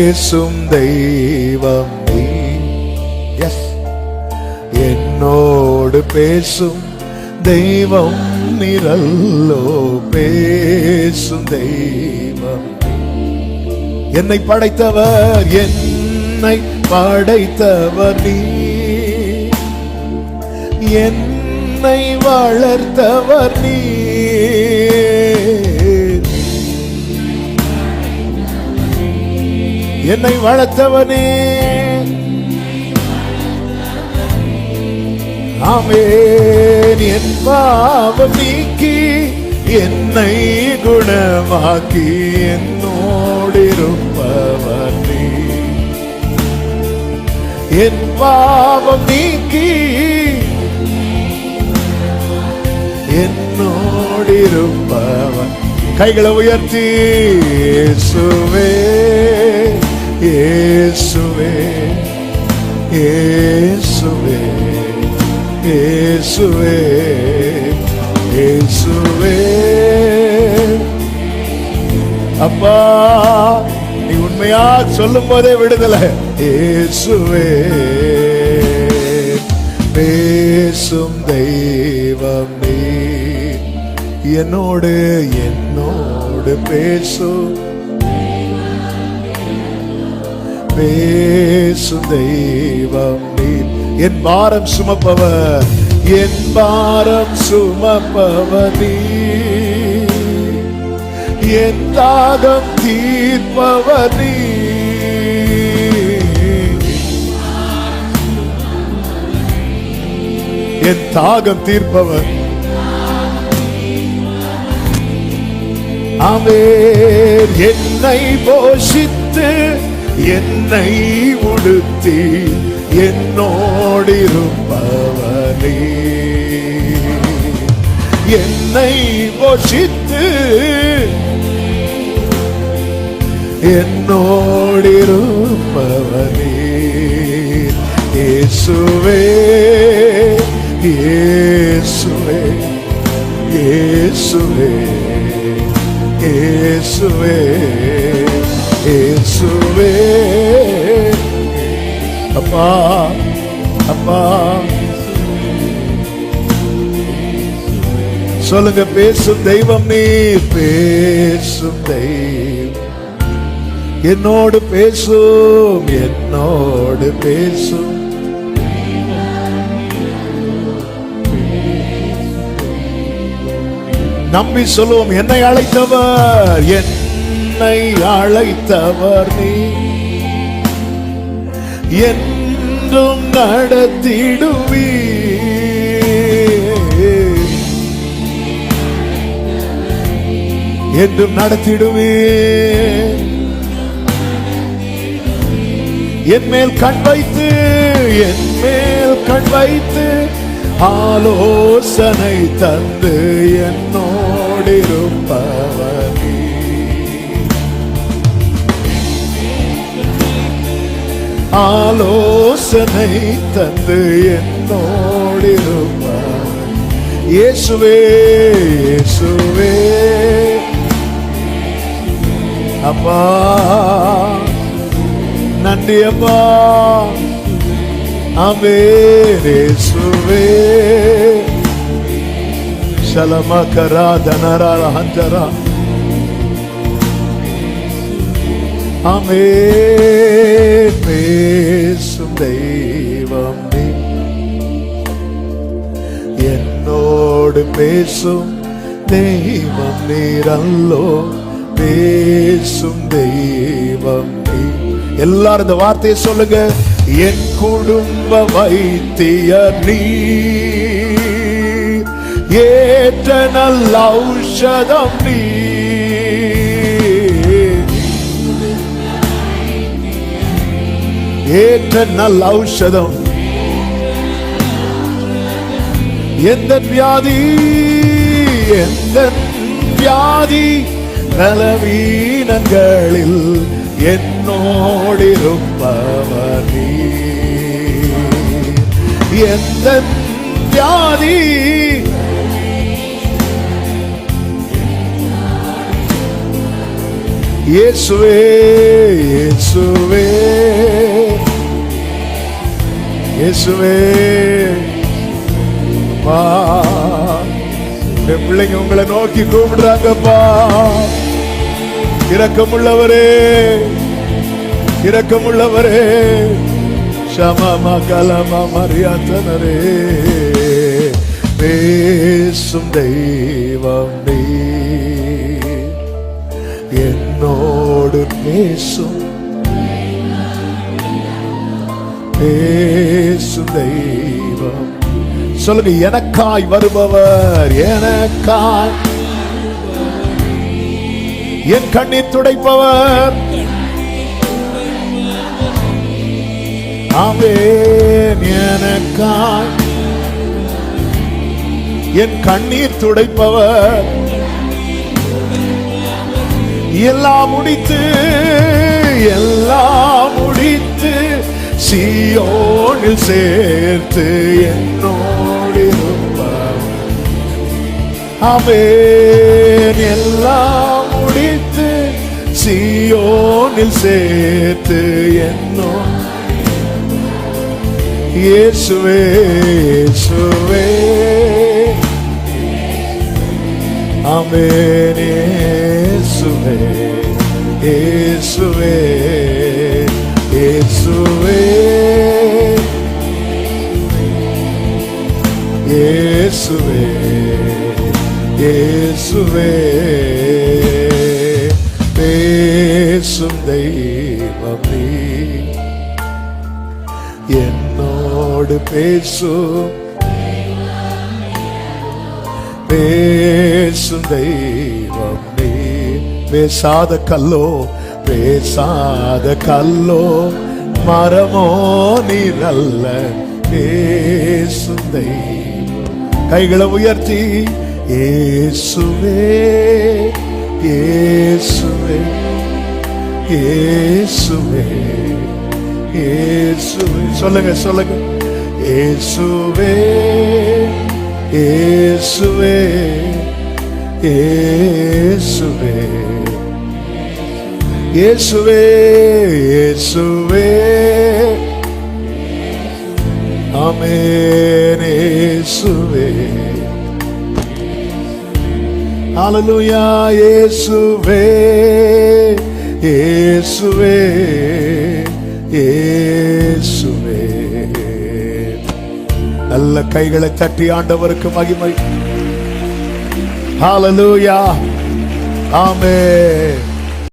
பேசும் தெய்வம் நீ. எஸ், என்னோடு பேசும் தெய்வம் நிரல்லோ, பேசும் தெய்வம். என்னை படைத்தவர், என்னை படைத்தவர் நீ, என்னை வளர்த்தவர் நீ, என்னை வளர்த்தவனே. ஆமென். என் பாவம் நீக்கி என்னை குணமாக்கி என்னோடு இருப்பவர் நீ. என் பாவம் நீக்கி என்னோடு இருப்பவர். கைகளை உயர்த்தி இயேசுவே, இயேசுவே, இயேசுவே, இயேசுவே, இயேசுவே. அப்பா, நீ உண்மையா சொல்லும் போதே விடுதலை. இயேசுவே, பேசும் தெய்வம் நீ, என்னோடு என்னோடு பேசும், பேசும் தெய்வம் நீ. என் பாரம் சுமப்பவர், என் பாரம் சுமப்பவர் நீ, என் தாகம் தீர்ப்பவர் நீ, என் தாகம் தீர்ப்பவர். ஆமென். என்னை போஷித்து என்னை உடுத்தி என்னோடு இருப்பவர் நீ, என்னை போஷித்து என்னோடு இருப்பவர் நீ. இயேசுவே, இயேசுவே, இயேசுவே, இயேசுவே, இயேசுவே. அப்பா, அப்பா, சொல்லுங்க. பேசும் தெய்வம் நீ, பேசும் தெய்வம். என்னோடு பேசும், என்னோடு பேசும். நம்பி சொல்லுவோம். என்னை அழைத்தவர், என்னை அழைத்தவர் நீ, என்றும் நடத்திடுவி, என்றும் நடத்திடுவி. என் மேல் கண் வைத்து, என் மேல் கண் வைத்து ஆலோசனை தந்து என்னோடு இருப்பவர் நீ. ஆலோசனை தந்து என்னோடு இருப்பவர். இயேசுவே, இயேசுவே. அப்பா, நன்றி அப்பா. ஆமென். இயேசுவே. ஷலமகரா தனரா ஹந்தரா. ஆமென். பேசும் தெய்வம் நீ, என்னோடு பேசும் தெய்வம் நீரல்லோ, பேசும் தெய்வம் நீ. எல்லாரும் இந்த வார்த்தையை சொல்லுங்க. என் குடும்ப வைத்தியர் நீ, ஏற்ற நல்ல ஔஷதம் நீ, ஏற்ற நல்ல ஔஷதம். எந்த வியாதி, எந்த வியாதி பலவீனங்களில் என்னோடு இருப்பவர் நீ. எந்த வியாதி, இயேசுவே, இயேசுவே. இயேசுவே. என் பிள்ளைங்க உங்களை நோக்கி கூப்பிடுறாங்கப்பா. இரக்கமுள்ளவரே, இரக்கமுள்ளவரே, ஷமமா கலமா மரியாதனரே. பேசும் தெய்வம் நீ, என்னோடு பேசும், பேசும் தெய்வம். சொல்லுங்க, எனக்காய் வருபவர், எனக்காய் என் கண்ணீர் துடைப்பவர். ஆமென். எனக்காய் என் கண்ணீர் துடைப்பவர். எல்லாம் முடித்து, எல்லாம் முடித்து சீயோனில் சேர்த்து என்னோடு இருப்பார். ஆமென். எல்லாம் முடித்து சீயோனில் சேர்த்து என்னோடு. இயேசுவே, இயேசுவே, ஆமென். இயேசுவே, இயேசுவே, இயேசுவே, இயேசுவே, இயேசுவே. பேசும் தெய்வம் நீ, என்னோடு பேசும், பேசும் தெய்வம் நீ. பேசாத கல்லோ, பேசாத கல்லோ, மரமோ நீ நல்ல பேசும் தெய்வம். கைகளை உயர்த்தி, இயேசுவே, இயேசுவே, இயேசுவே, இயேசுவே. சொல்லுங்க, சொல்லுங்க, இயேசுவே, இயேசுவே, இயேசுவே, இயேசுவே, இயேசுவே. ஆமென். இயேசுவே. ஹல்லேலூயா. இயேசுவே, இயேசுவே, இயேசுவே. நல்ல கைகளை தட்டி ஆண்டவருக்கு மகிமை. ஹல்லேலூயா. ஆமென்.